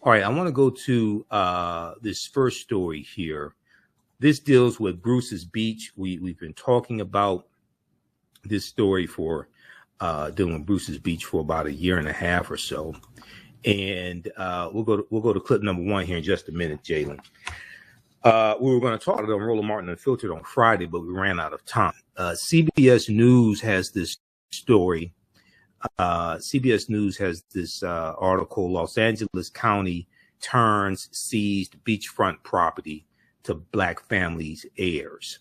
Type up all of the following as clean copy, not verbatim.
All right, I want to go to this first story here. This deals with Bruce's Beach. We've been talking about this story for dealing with Bruce's Beach for about a year and a half or so, and we'll go to clip number one here in just a minute, Jalen. We were going to talk about Roland Martin Unfiltered on Friday, but we ran out of time. CBS News has this story. CBS News has this article: Los Angeles County turns seized beachfront property to Black families' heirs.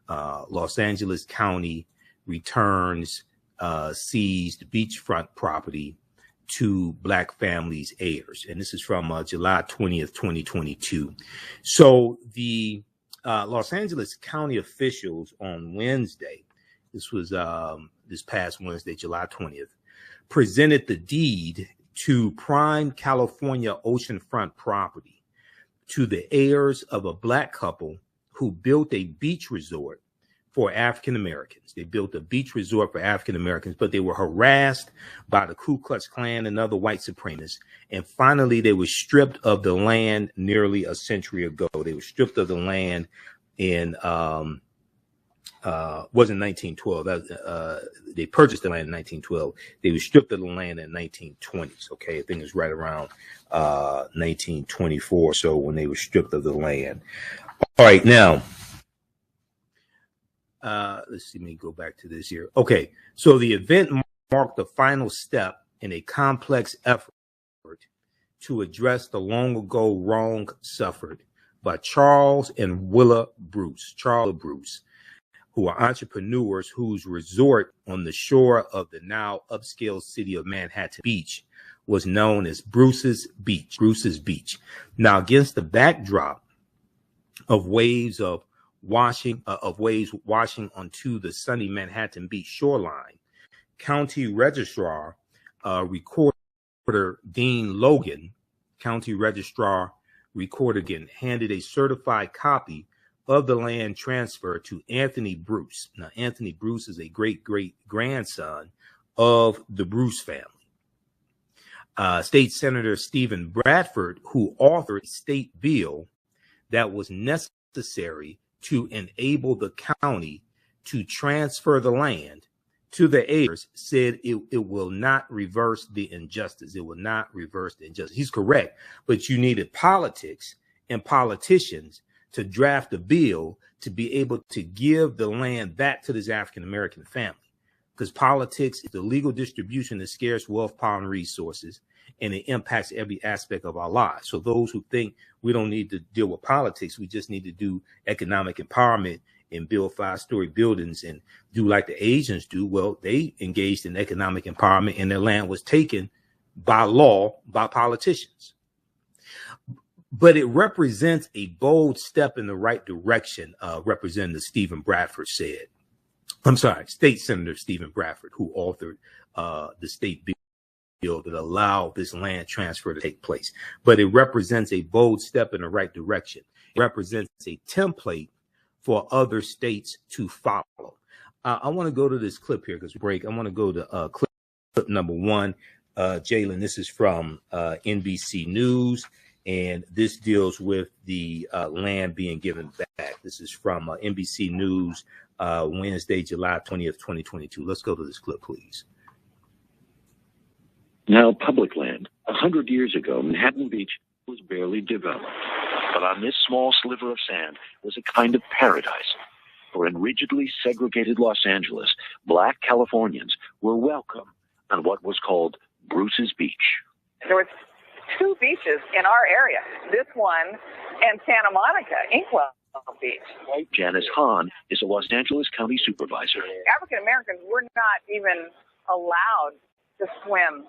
Los Angeles County returns seized beachfront property to Black families' heirs. And this is from July 20th, 2022. So the Los Angeles County officials on Wednesday, this was this past Wednesday, July 20th, presented the deed to prime California oceanfront property to the heirs of a Black couple who built a beach resort for African Americans. They built a beach resort for African Americans, but they were harassed by the Ku Klux Klan and other white supremacists. And finally, they were stripped of the land nearly a century ago. They were stripped of the land in wasn't 1912. They purchased the land in 1912. They were stripped of the land in 1920s. Okay, I think it's right around 1924. So when they were stripped of the land. All right, now let's see. Let me go back to this here. Okay, so the event marked the final step in a complex effort to address the long ago wrong suffered by Charles and Willa Bruce. Charles Bruce, who are entrepreneurs whose resort on the shore of the now upscale city of Manhattan Beach was known as Bruce's Beach. Bruce's Beach. Now, against the backdrop of waves washing onto the sunny Manhattan Beach shoreline, County Registrar Recorder Dean Logan, handed a certified copy of the land transfer to Anthony Bruce. Now, Anthony Bruce is a great-great-grandson of the Bruce family. State Senator Stephen Bradford, who authored a state bill that was necessary to enable the county to transfer the land to the heirs, said it will not reverse the injustice. It will not reverse the injustice. He's correct, but you needed politics and politicians to draft a bill to be able to give the land back to this African-American family. Because politics is the legal distribution of scarce wealth, power, and resources, and it impacts every aspect of our lives. So those who think we don't need to deal with politics, we just need to do economic empowerment and build 5-story buildings and do like the Asians do, well, they engaged in economic empowerment and their land was taken by law by politicians. But it represents a bold step in the right direction, Representative Stephen Bradford said. I'm sorry, State Senator Stephen Bradford, who authored the state bill that allowed this land transfer to take place. But it represents a bold step in the right direction. It represents a template for other states to follow. I want to go to this clip here because we break. I want to go to clip number one. Jalen, this is from NBC News. And this deals with the land being given back. This is from NBC News, Wednesday, July 20th, 2022. Let's go to this clip, please. Now public land. 100 years ago, Manhattan Beach was barely developed. But on this small sliver of sand was a kind of paradise. For in rigidly segregated Los Angeles, Black Californians were welcome on what was called Bruce's Beach. There was 2 beaches in our area, this one and Santa Monica, Inkwell Beach. Janice Hahn is a Los Angeles County supervisor. African Americans were not even allowed to swim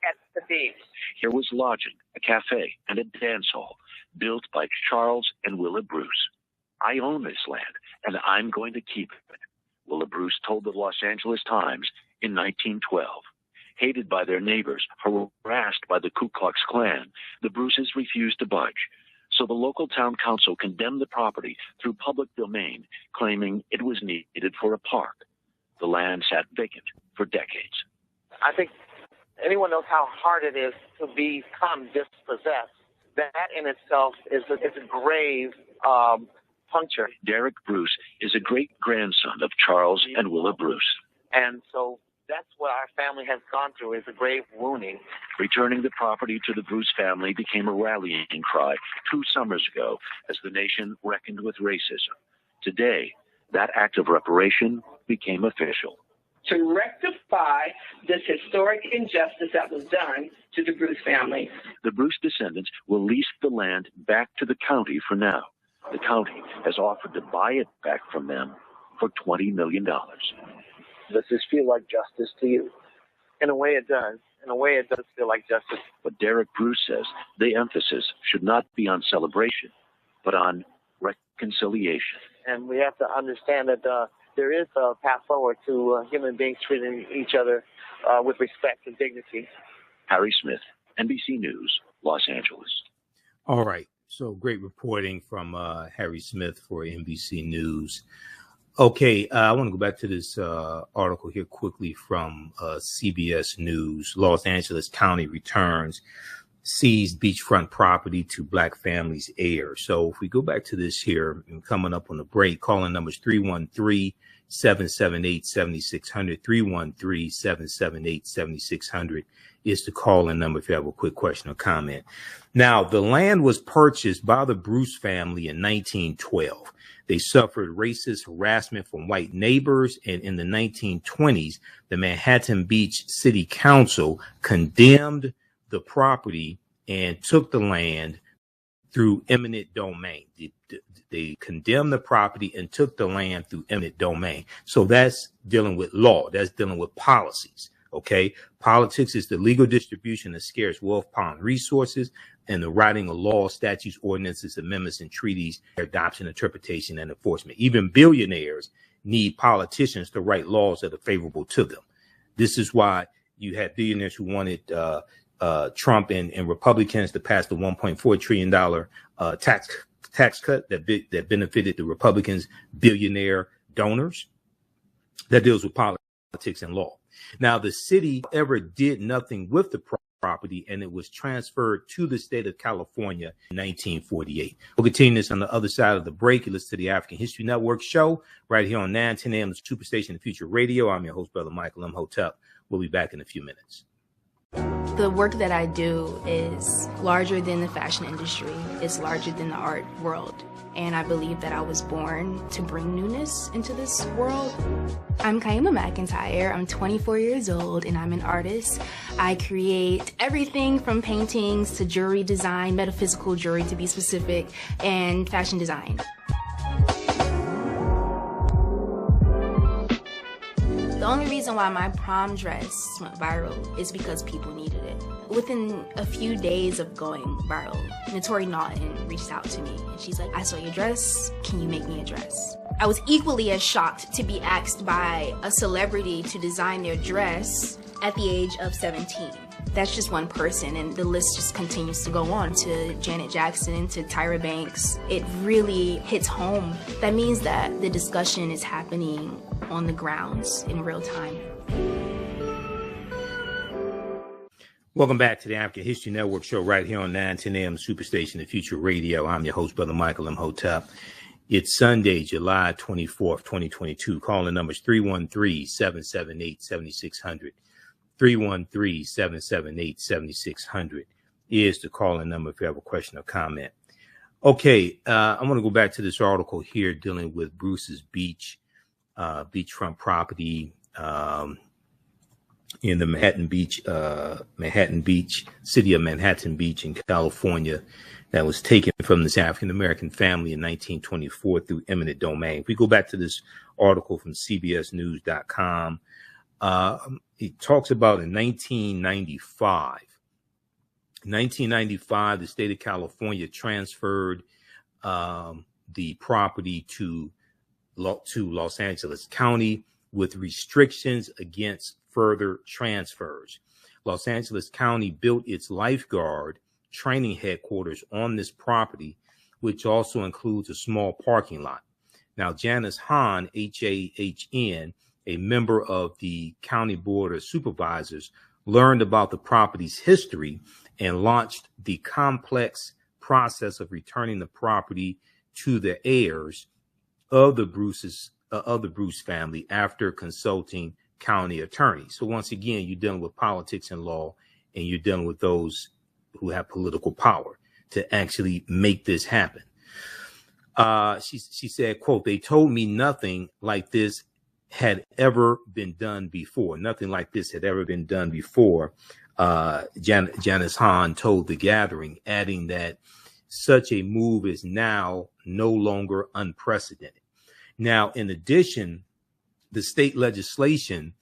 at the beach. Here was lodging, a cafe, and a dance hall built by Charles and Willa Bruce. I own this land, and I'm going to keep it, Willa Bruce told the Los Angeles Times in 1912. Hated by their neighbors, harassed by the Ku Klux Klan, the Bruces refused to budge. So the local town council condemned the property through public domain, claiming it was needed for a park. The land sat vacant for decades. I think anyone knows how hard it is to become dispossessed that in itself is a grave puncture. Derek Bruce is a great-grandson of Charles and Willa Bruce. And so that's what our family has gone through, is a grave wounding. Returning the property to the Bruce family became a rallying cry 2 summers ago as the nation reckoned with racism. Today, that act of reparation became official. To rectify this historic injustice that was done to the Bruce family. The Bruce descendants will lease the land back to the county for now. The county has offered to buy it back from them for $20 million. Does this feel like justice to you? In a way it does. In a way it does feel like justice. But Derek Bruce says the emphasis should not be on celebration, but on reconciliation. And we have to understand that there is a path forward to human beings treating each other with respect and dignity. Harry Smith, NBC News, Los Angeles. All right. So great reporting from Harry Smith for NBC News. Okay, I want to go back to this article here quickly from CBS News. Los Angeles County returns seized beachfront property to Black families' heirs. So if we go back to this here, and coming up on the break, calling numbers 313-778-7600, 313-778-7600 is the call-in number if you have a quick question or comment. Now, the land was purchased by the Bruce family in 1912. They suffered racist harassment from white neighbors, and in the 1920s, the Manhattan Beach City Council condemned the property and took the land through eminent domain. They condemned the property and took the land through eminent domain. So that's dealing with law. That's dealing with policies. Okay. Politics is the legal distribution of scarce wealth, power, and resources, and the writing of laws, statutes, ordinances, amendments, and treaties, their adoption, interpretation, and enforcement. Even billionaires need politicians to write laws that are favorable to them. This is why you had billionaires who wanted Trump and Republicans to pass the $1.4 trillion tax cut that benefited the Republicans' billionaire donors. That deals with politics and law. Now, the city ever did nothing with the property, and it was transferred to the state of California in 1948. We'll continue this on the other side of the break. You listen to the African History Network show right here on 910 AM, the Superstation of Future Radio. I'm your host, Brother Michael Imhotep. We'll be back in a few minutes. The work that I do is larger than the fashion industry. It's larger than the art world. And I believe that I was born to bring newness into this world. I'm Kaima McIntyre. I'm 24 years old and I'm an artist. I create everything from paintings to jewelry design, metaphysical jewelry to be specific, and fashion design. The only reason why my prom dress went viral is because people needed it. Within a few days of going viral, Notori Naughton reached out to me and she's like, I saw your dress, can you make me a dress? I was equally as shocked to be asked by a celebrity to design their dress at the age of 17. That's just one person, and the list just continues to go on to Janet Jackson, to Tyra Banks. It really hits home. That means that the discussion is happening on the grounds in real time. Welcome back to the African History Network show right here on 910 AM Superstation of Future Radio. I'm your host, Brother Michael Imhotep. It's Sunday, July 24th, 2022. Calling numbers 313-778-7600. 313-778-7600 is the calling number if you have a question or comment. Okay, I'm going to go back to this article here dealing with Bruce's beachfront property in the Manhattan Beach, city of Manhattan Beach in California, that was taken from this African-American family in 1924 through eminent domain. If we go back to this article from CBSNews.com, it talks about in 1995, the state of California transferred the property to Los Angeles County with restrictions against further transfers. Los Angeles County built its lifeguard training headquarters on this property, which also includes a small parking lot. Now, Janice Hahn, H-A-H-N, a member of the County Board of Supervisors, learned about the property's history and launched the complex process of returning the property to the heirs of the Bruce family after consulting county attorneys. So once again, you're dealing with politics and law, and you're dealing with those who have political power to actually make this happen. She said, quote, "They told me nothing like this had ever been done before. Nothing like this had ever been done before." Janice Hahn told the gathering, adding that such a move is now no longer unprecedented. Now, in addition, the state legislation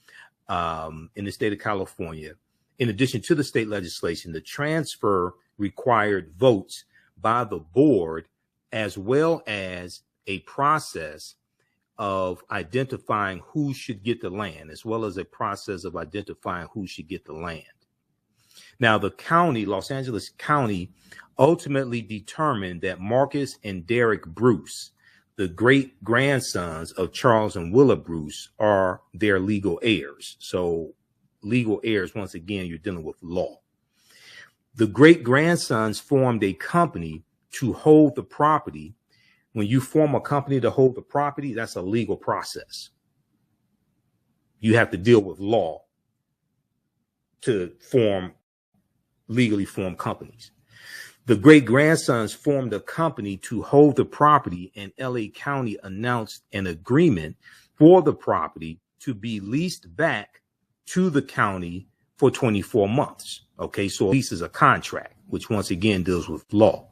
in the state of California, in addition to the state legislation, the transfer required votes by the board, as well as a process of identifying who should get the land, as well as a process of identifying who should get the land. Now, the county, Los Angeles County, ultimately determined that Marcus and Derek Bruce, the great grandsons of Charles and Willa Bruce, are their legal heirs. So legal heirs, once again, you're dealing with law. The great grandsons formed a company to hold the property. When you form a company to hold the property, that's a legal process. You have to deal with law to legally form companies. The great grandsons formed a company to hold the property, and LA County announced an agreement for the property to be leased back to the county for 24 months. Okay, so a lease is a contract, which once again deals with law.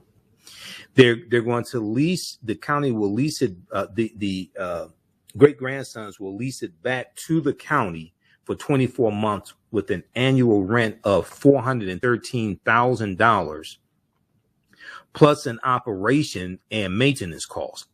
They're going to lease, the county will lease it, the great grandsons will lease it back to the county for 24 months with an annual rent of $413,000 plus an operation and maintenance cost,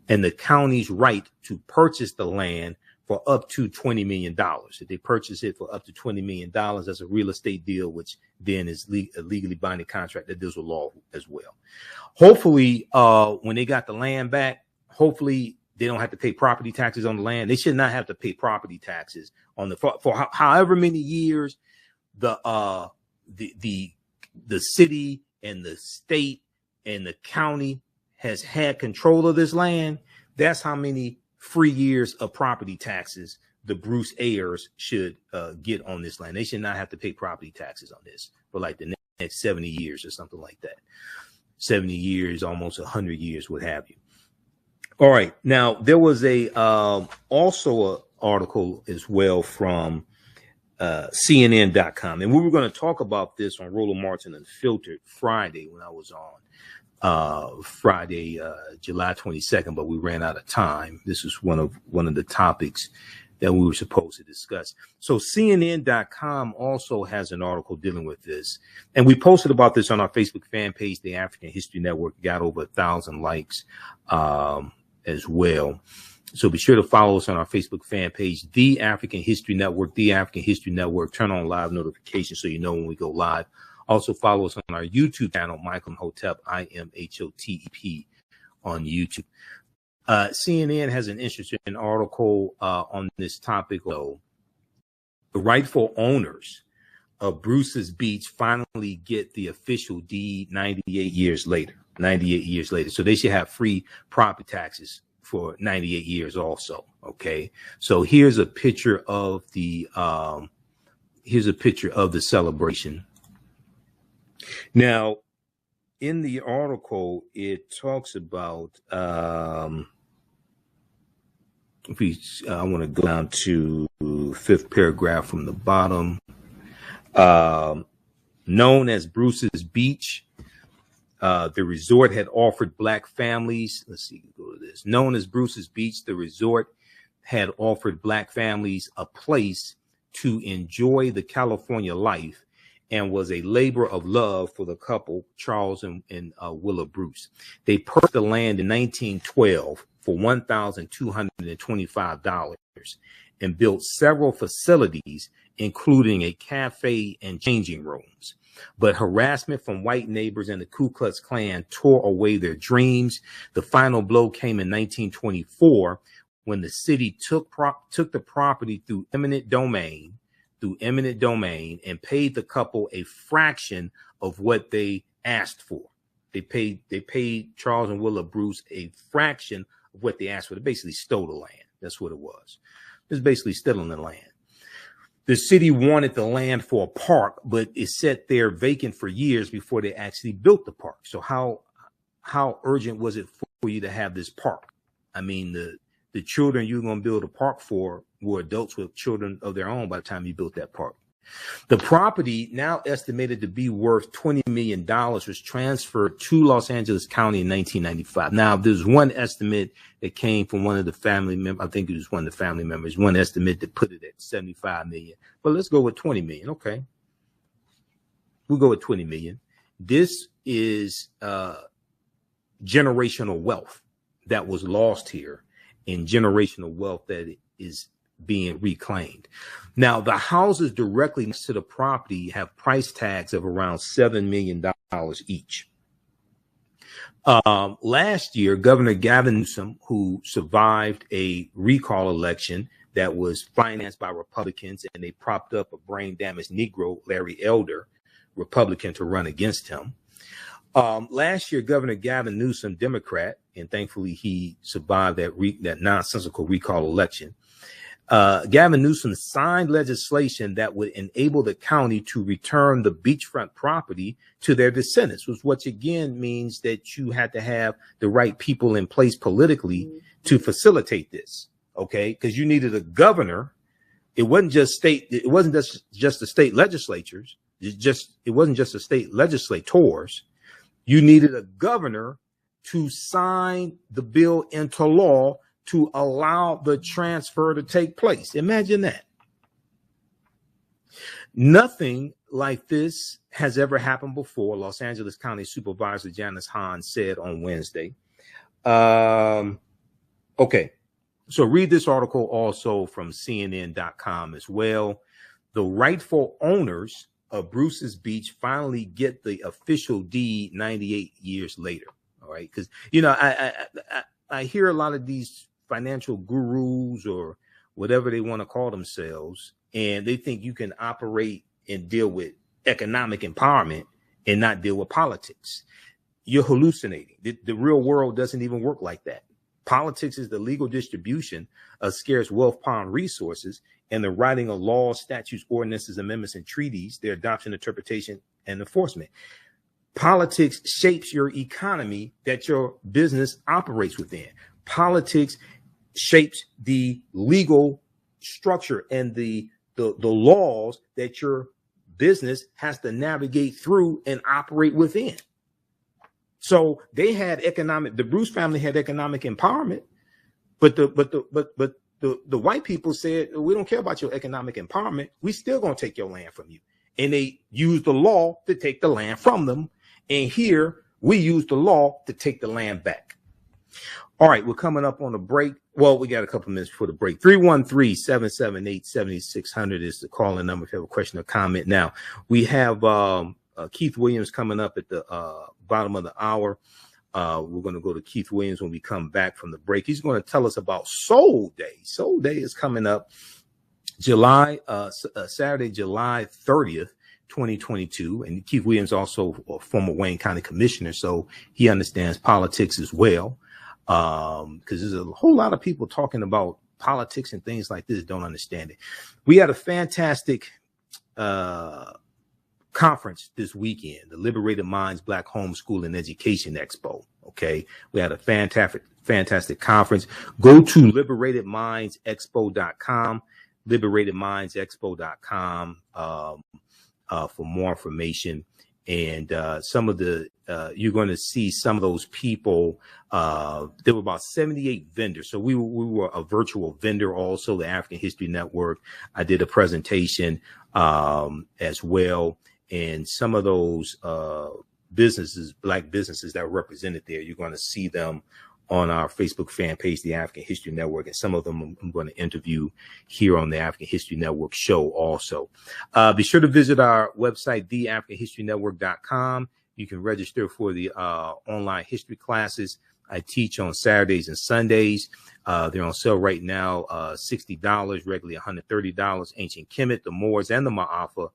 and the county's right to purchase the land for up to $20 million. If they purchase it for up to $20 million, that's a real estate deal, which then is a legally binding contract that deals with law as well. Hopefully, when they got the land back, hopefully they don't have to pay property taxes on the land. They should not have to pay property taxes on for however many years the city and the state and the county has had control of this land. That's how many free years of property taxes the Bruce heirs should get on this land. They should not have to pay property taxes on this for like the next 70 years or something like that. 70 years, almost 100 years, what have you. All right. Now, there was also an article as well from CNN.com. And we were going to talk about this on Roland Martin Unfiltered Friday when I was on Friday, July 22nd, but we ran out of time. This is one of the topics that we were supposed to discuss. So CNN.com also has an article dealing with this. And we posted about this on our Facebook fan page, The African History Network. Got over 1,000 likes as well. So be sure to follow us on our Facebook fan page, The African History Network, The African History Network. Turn on live notifications so you know when we go live. Also follow us on our YouTube channel, Michael Imhotep, IMHOTEP on YouTube. CNN has an interesting article on this topic. The rightful owners of Bruce's Beach finally get the official deed 98 years later. So they should have free property taxes for 98 years also. Okay. So here's a picture of the celebration. Now, in the article, it talks about, I want to go down to fifth paragraph from the bottom. Known as Bruce's Beach, the resort had offered black families, go to this. Known as Bruce's Beach, the resort had offered black families a place to enjoy the California life and was a labor of love for the couple, Charles and Willa Bruce. They purchased the land in 1912 for $1,225 and built several facilities, including a cafe and changing rooms. But harassment from white neighbors and the Ku Klux Klan tore away their dreams. The final blow came in 1924 when the city took the property through eminent domain through eminent domain and paid the couple a fraction of what they asked for. They paid Charles and Willa Bruce a fraction of what they asked for. They basically stole the land. That's what it was. It was basically stealing the land. The city wanted the land for a park, but it sat there vacant for years before they actually built the park. So how urgent was it for you to have this park? I mean, the children you were going to build a park for were adults with children of their own by the time you built that park. The property, now estimated to be worth $20 million, was transferred to Los Angeles County in 1995. Now, there's one estimate that came from one of the family members. I think it was one of the family members, one estimate that put it at $75 million. But let's go with $20 million. Okay. We'll go with $20 million. This is generational wealth that was lost here, and generational wealth that is being reclaimed. Now, the houses directly next to the property have price tags of around $7 million each. Last year, Governor Gavin Newsom, who survived a recall election that was financed by Republicans, and they propped up a brain-damaged Negro, Larry Elder, Republican, to run against him. Last year, Governor Gavin Newsom, Democrat, and thankfully he survived that nonsensical recall election. Gavin Newsom signed legislation that would enable the county to return the beachfront property to their descendants, which again means that you had to have the right people in place politically to facilitate this. Okay, because you needed a governor. It wasn't just the state legislatures. It wasn't just the state legislators. You needed a governor to sign the bill into law to allow the transfer to take place. Imagine that. Nothing like this has ever happened before, Los Angeles County Supervisor Janice Hahn said on Wednesday. Okay, so read this article also from CNN.com as well. The rightful owners of Bruce's Beach finally get the official deed 98 years later. All right, because, you know, I hear a lot of these financial gurus or whatever they want to call themselves, and they think you can operate and deal with economic empowerment and not deal with politics. You're hallucinating. The real world doesn't even work like that. Politics is the legal distribution of scarce wealth pond resources and the writing of laws, statutes, ordinances, amendments, and treaties, their adoption, interpretation, and enforcement. Politics shapes your economy that your business operates within. Politics shapes the legal structure and the laws that your business has to navigate through and operate within. So they had the Bruce family had economic empowerment, but the white people said, we don't care about your economic empowerment. We still gonna take your land from you. And they used the law to take the land from them. And here we use the law to take the land back. All right, we're coming up on a break. Well, we got a couple minutes before the break. 313-778-7600 is the calling number if you have a question or comment. Now, we have Keith Williams coming up at the bottom of the hour. We're going to go to Keith Williams when we come back from the break. He's going to tell us about Soul Day. Soul Day is coming up Saturday, July 30th. 2022, and Keith Williams also a former Wayne County commissioner, so he understands politics as well. Because there's a whole lot of people talking about politics and things like this don't understand it. We had a fantastic conference this weekend, the Liberated Minds Black Homeschool and Education Expo. Okay, we had a fantastic conference. Go to liberatedmindsexpo.com, liberatedmindsexpo.com. For more information, and some of the you're going to see some of those people. There were about 78 vendors, so we were a virtual vendor also, the African History Network. I did a presentation as well, and some of those businesses, black businesses that were represented there, you're going to see them on our Facebook fan page, the African History Network, and some of them I'm going to interview here on the African History Network show also. Be sure to visit our website, TheAHNShow.com. You can register for the online history classes. I teach on Saturdays and Sundays. They're on sale right now, $60, regularly $130. Ancient Kemet, the Moors, and the Ma'afa.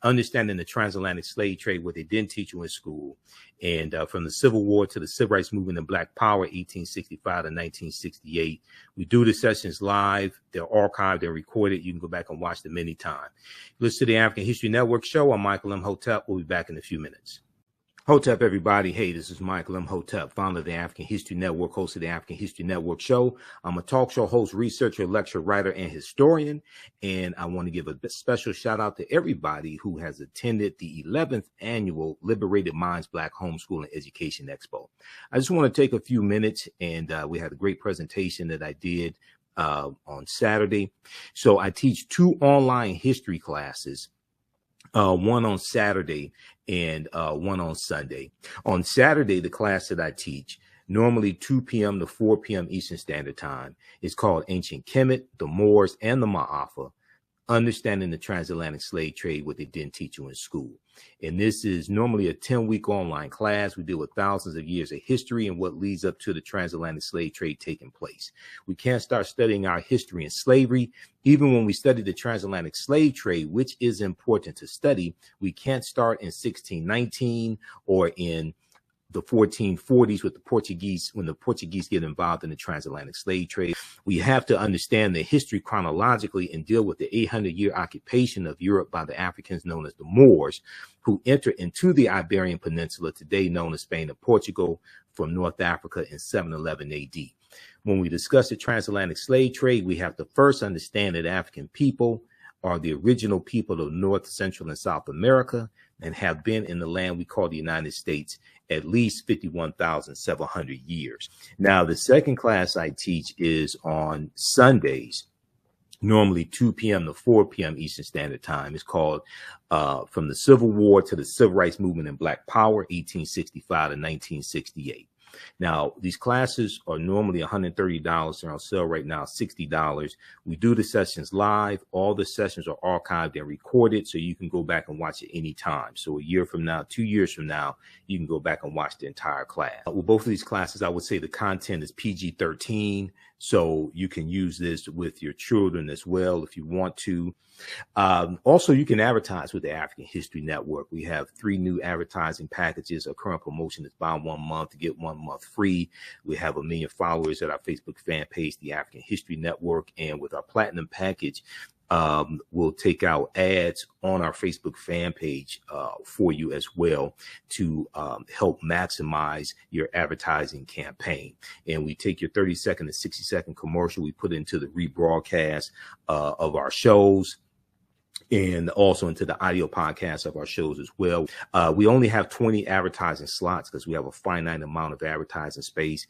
Understanding the transatlantic slave trade, what they didn't teach you in school. And from the Civil War to the Civil Rights Movement and Black Power, 1865 to 1968. We do the sessions live. They're archived and recorded. You can go back and watch them anytime. Listen to the African History Network show. I'm Michael Imhotep. We'll be back in a few minutes. Hotep, everybody. Hey, this is Michael Imhotep, founder of the African History Network, host of the African History Network show. I'm a talk show host, researcher, lecturer, writer, and historian. And I want to give a special shout out to everybody who has attended the 11th annual Liberated Minds Black Homeschool and Education Expo. I just want to take a few minutes, and we had a great presentation that I did on Saturday. So I teach 2 online history classes. One on Saturday and one on Sunday. On Saturday, the class that I teach, normally 2 p.m. to 4 p.m. Eastern Standard Time, is called Ancient Kemet, the Moors, and the Ma'afa, Understanding the Transatlantic Slave Trade, what they didn't teach you in school. And this is normally a 10-week online class. We deal with thousands of years of history and what leads up to the transatlantic slave trade taking place. We can't start studying our history in slavery. Even when we study the transatlantic slave trade, which is important to study, we can't start in 1619 or in the 1440s with the Portuguese, when the Portuguese get involved in the transatlantic slave trade. We have to understand the history chronologically and deal with the 800-year occupation of Europe by the Africans known as the Moors, who entered into the Iberian Peninsula, today known as Spain and Portugal, from North Africa in 711 AD. When we discuss the transatlantic slave trade, we have to first understand that African people are the original people of North, Central, and South America, and have been in the land we call the United States at least 51,700 years. Now, the second class I teach is on Sundays, normally 2 p.m. to 4 p.m. Eastern Standard Time. It's called From the Civil War to the Civil Rights Movement and Black Power, 1865 to 1968. Now, these classes are normally $130. They're on sale right now, $60. We do the sessions live. All the sessions are archived and recorded, so you can go back and watch it anytime. So a year from now, 2 years from now, you can go back and watch the entire class. With both of these classes, I would say the content is PG-13, so you can use this with your children as well if you want to. Also, you can advertise with the African History Network. We have 3 new advertising packages. Our current promotion is buy 1 month to get 1 month free. We have 1 million followers at our Facebook fan page, the African History Network. And with our platinum package, we'll take out ads on our Facebook fan page for you as well to help maximize your advertising campaign. And we take your 30-second to 60-second commercial, we put into the rebroadcast of our shows, and also into the audio podcast of our shows as well. We only have 20 advertising slots because we have a finite amount of advertising space.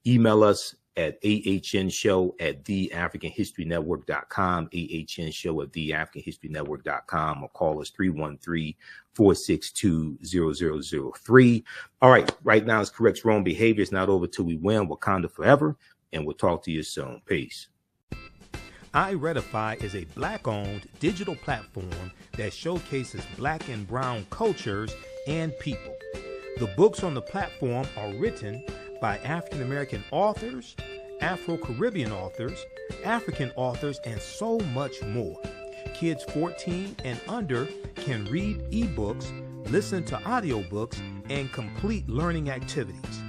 Email us at TheAHNShow@TheAfricanHistoryNetwork.com, TheAHNShow@TheAfricanHistoryNetwork.com, or call us 313-462-0003. All right, right now it's corrects wrong behavior. It's not over till we win. Wakanda forever, and we'll talk to you soon. Peace. iRedify is a Black-owned digital platform that showcases Black and Brown cultures and people. The books on the platform are written by African-American authors, Afro-Caribbean authors, African authors, and so much more. Kids 14 and under can read ebooks, listen to audiobooks, and complete learning activities.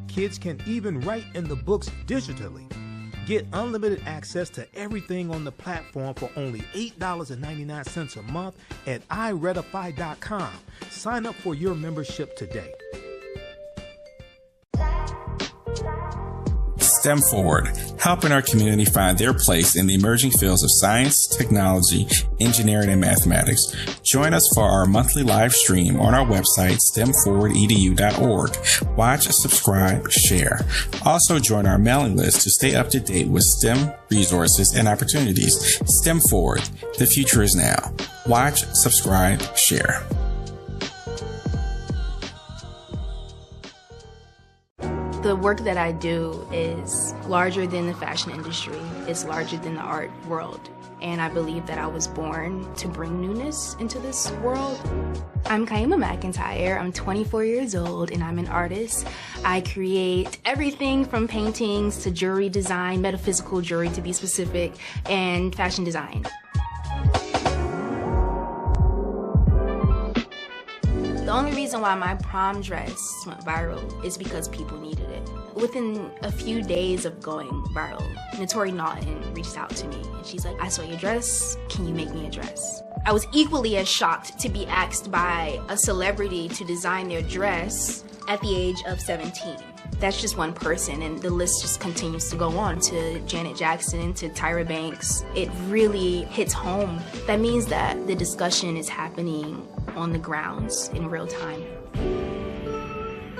Kids can even write in the books digitally. Get unlimited access to everything on the platform for only $8.99 a month at iRedify.com. Sign up for your membership today. STEM Forward, helping our community find their place in the emerging fields of science, technology, engineering, and mathematics. Join us for our monthly live stream on our website, stemforwardedu.org. Watch, subscribe, share. Also join our mailing list to stay up to date with STEM resources and opportunities. STEM Forward, the future is now. Watch, subscribe, share. The work that I do is larger than the fashion industry. It's larger than the art world. And I believe that I was born to bring newness into this world. I'm Kaima McIntyre. I'm 24 years old and I'm an artist. I create everything from paintings to jewelry design, metaphysical jewelry to be specific, and fashion design. The only reason why my prom dress went viral is because people needed it. Within a few days of going viral, Notori Naughton reached out to me and she's like, I saw your dress, can you make me a dress? I was equally as shocked to be asked by a celebrity to design their dress at the age of 17. That's just one person, and the list just continues to go on to Janet Jackson, to Tyra Banks. It really hits home. That means that the discussion is happening on the grounds in real time.